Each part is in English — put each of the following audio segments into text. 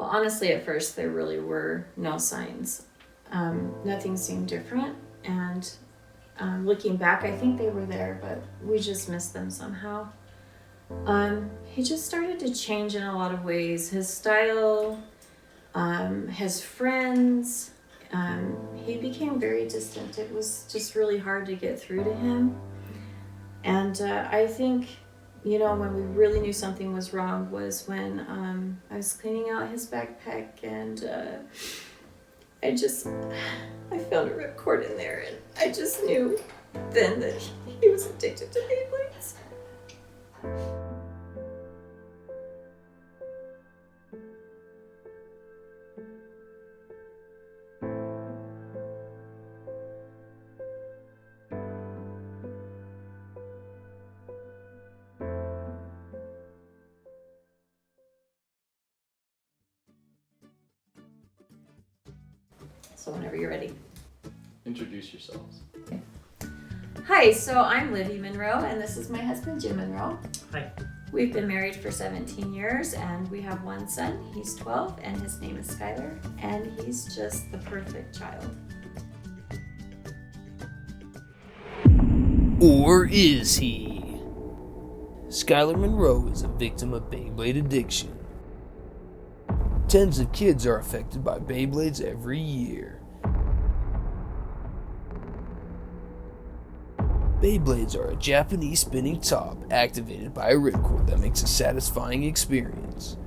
Well, honestly, at first there really were no signs. Nothing seemed different, and looking back, I think they were there, but we just missed them somehow. He just started to change in a lot of ways. His style, his friends, he became very distant. It was just really hard to get through to him. And I think, when we really knew something was wrong was when I was cleaning out his backpack, and I found a ripcord in there, and I just knew then that he was addicted to Beyblades. So whenever you're ready. Introduce yourselves. Okay. Hi, so I'm Livy Monroe, and this is my husband, Jim Monroe. Hi. We've been married for 17 years, and we have one son. He's 12, and his name is Skylar, and he's just the perfect child. Or is he? Skylar Monroe is a victim of Beyblade addiction. Tens of kids are affected by Beyblades every year. Beyblades are a Japanese spinning top activated by a ripcord that makes a satisfying experience.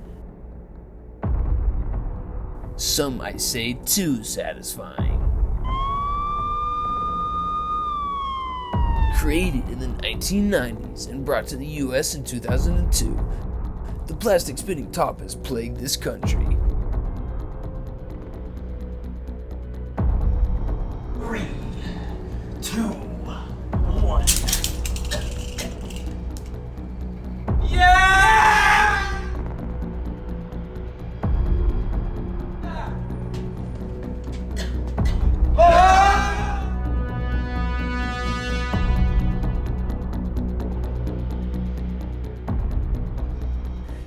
Some might say too satisfying. Created in the 1990s and brought to the US in 2002, the plastic spinning top has plagued this country. 3, 2, 1. Yeah!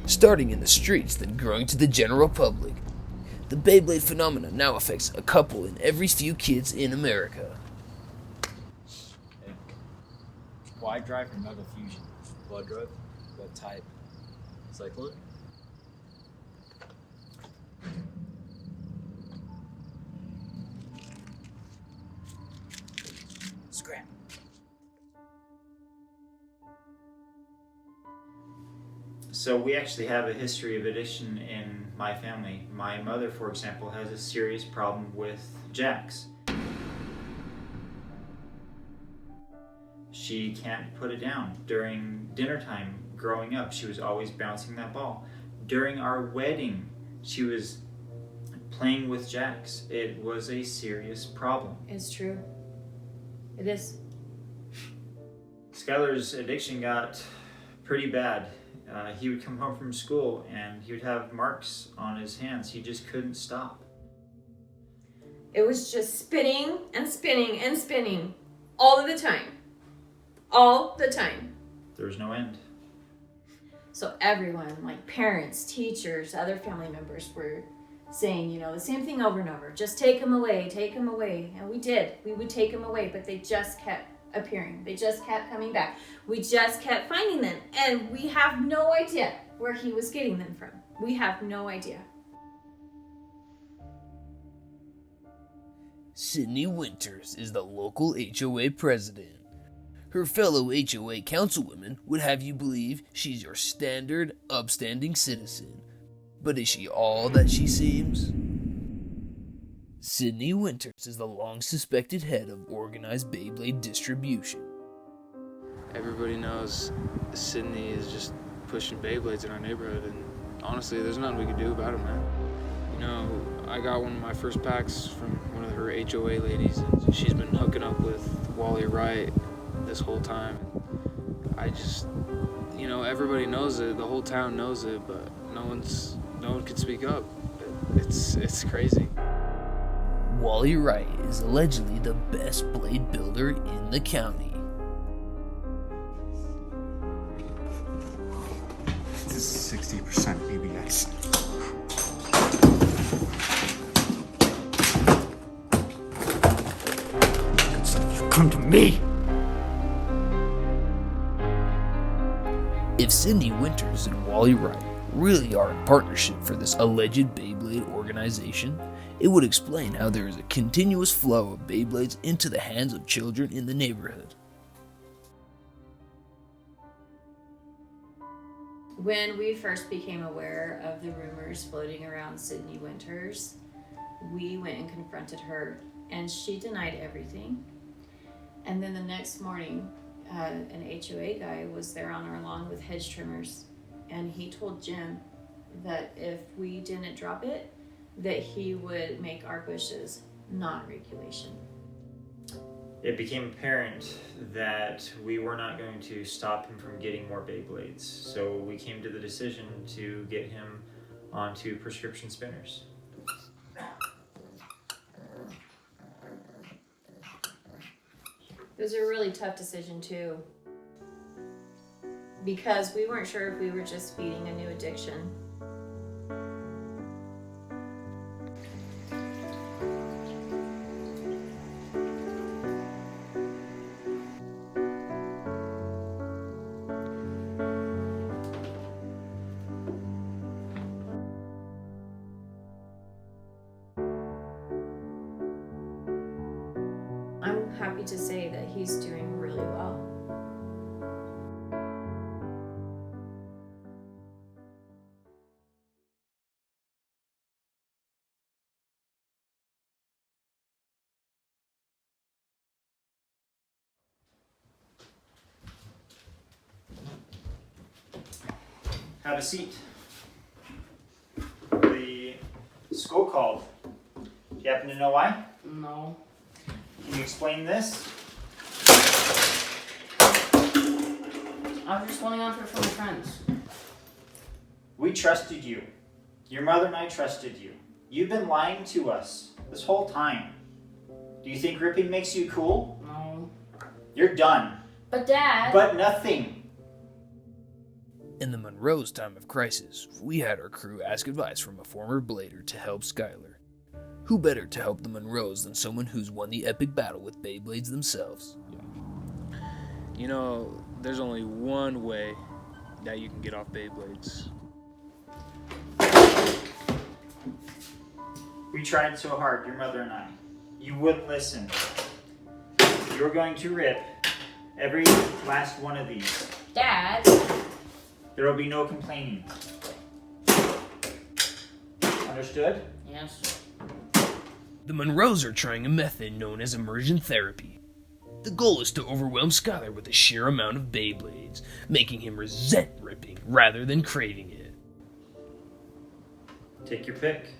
Starting in the streets, then growing to the general public, the Beyblade phenomenon now affects a couple in every few kids in America. Wide drive or metal fusion? Blood drive? What type? Cycler? Scrap. So we actually have a history of addiction in my family. My mother, for example, has a serious problem with jacks. She can't put it down. During dinner time growing up, she was always bouncing that ball. During our wedding, she was playing with jacks. It was a serious problem. It's true. It is. Skylar's addiction got pretty bad. He would come home from school and he would have marks on his hands. He just couldn't stop. It was just spinning and spinning and spinning all of the time. All the time. There was no end. So everyone, like parents, teachers, other family members were saying, the same thing over and over. Just take him away, take him away. And we did. We would take him away, but they just kept appearing. They just kept coming back. We just kept finding them. And we have no idea where he was getting them from. We have no idea. Sydney Winters is the local HOA president. Her fellow HOA councilwomen would have you believe she's your standard, upstanding citizen. But is she all that she seems? Sydney Winters is the long-suspected head of organized Beyblade distribution. Everybody knows Sydney is just pushing Beyblades in our neighborhood, and honestly, there's nothing we can do about it, man. I got one of my first packs from one of her HOA ladies, and she's been hooking up with Wally Wright this whole time. I just, everybody knows it, the whole town knows it, but no one can speak up. It's crazy. Wally Wright is allegedly the best blade builder in the county. This is 60% ABS. come to me. If Cindy Winters and Wally Wright really are in partnership for this alleged Beyblade organization, it would explain how there is a continuous flow of Beyblades into the hands of children in the neighborhood. When we first became aware of the rumors floating around Sydney Winters, we went and confronted her, and she denied everything. And then the next morning, an HOA guy was there on our lawn with hedge trimmers, and he told Jim that if we didn't drop it, that he would make our bushes non-regulation. It became apparent that we were not going to stop him from getting more Beyblades, so we came to the decision to get him onto prescription spinners. It was a really tough decision too, because we weren't sure if we were just feeding a new addiction. I'm happy to say that he's doing really well. Have a seat. The school called. Do you happen to know why? No. Can you explain this? I was just holding on to it for my friends. We trusted you. Your mother and I trusted you. You've been lying to us this whole time. Do you think ripping makes you cool? No. You're done. But Dad. But nothing. In the Monroe's time of crisis, we had our crew ask advice from a former blader to help Skylar. Who better to help the Monroes than someone who's won the epic battle with Beyblades themselves? You know, there's only one way that you can get off Beyblades. We tried so hard, your mother and I. You wouldn't listen. You're going to rip every last one of these. Dad. There will be no complaining. Understood? Yes. The Monroes are trying a method known as immersion therapy. The goal is to overwhelm Skylar with a sheer amount of Beyblades, making him resent ripping rather than craving it. Take your pick.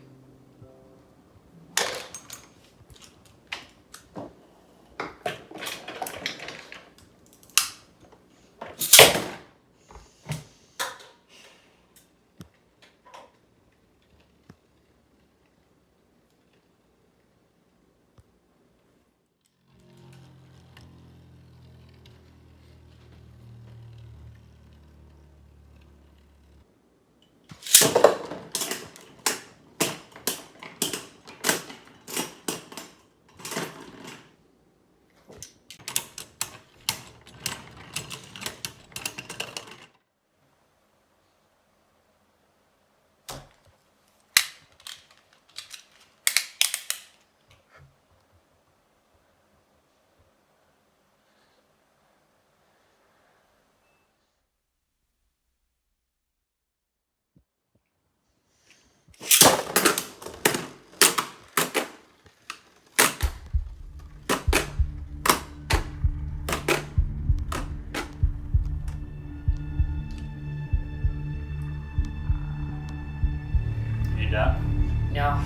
You done? No.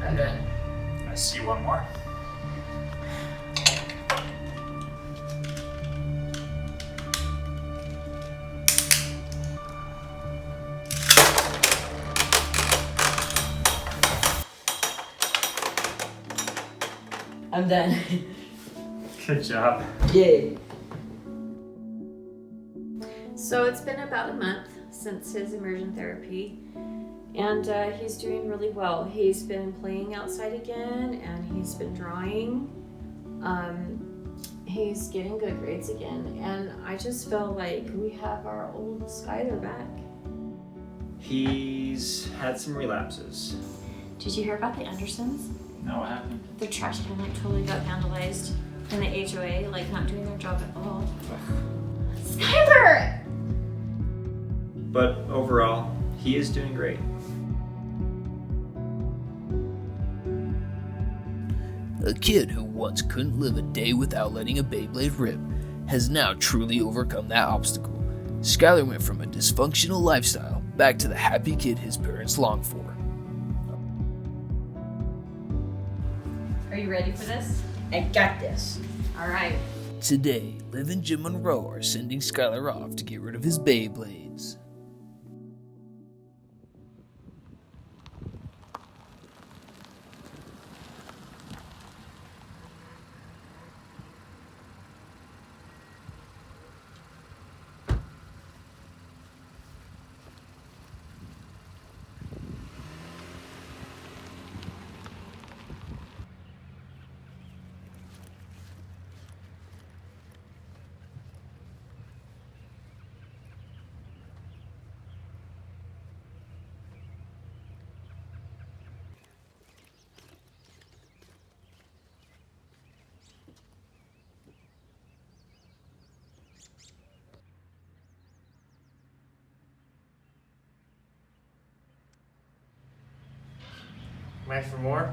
I'm done. I see one more. I'm done. Good job. Yay. So it's been about a month since his immersion therapy, and he's doing really well. He's been playing outside again, and he's been drawing. He's getting good grades again, and I just feel like we have our old Skylar back. He's had some relapses. Did you hear about the Andersons? No, what happened? Their trash can like totally got vandalized, and the HOA like not doing their job at all. Skylar! But overall, he is doing great. A kid who once couldn't live a day without letting a Beyblade rip has now truly overcome that obstacle. Skylar went from a dysfunctional lifestyle back to the happy kid his parents longed for. Are you ready for this? I got this. All right. Today, Liv and Jim Monroe are sending Skylar off to get rid of his Beyblades. Ready for more?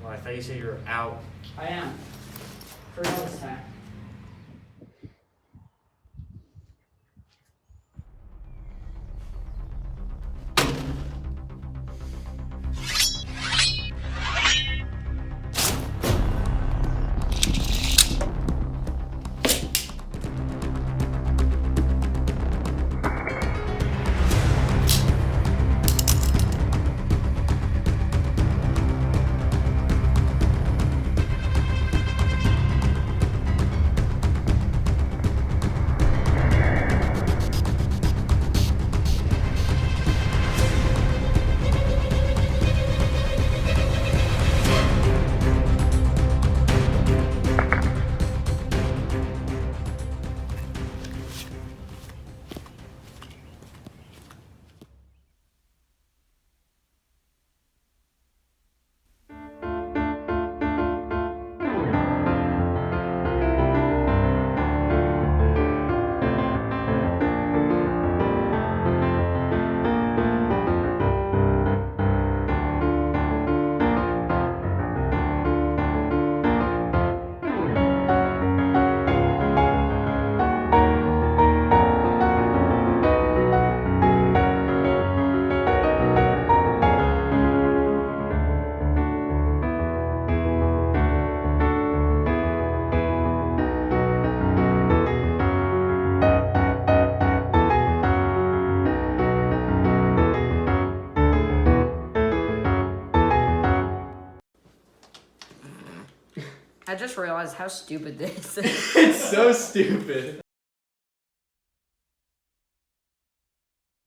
Well, I thought you said you were out. I am. For real this time. I just realized how stupid this is. It's so stupid.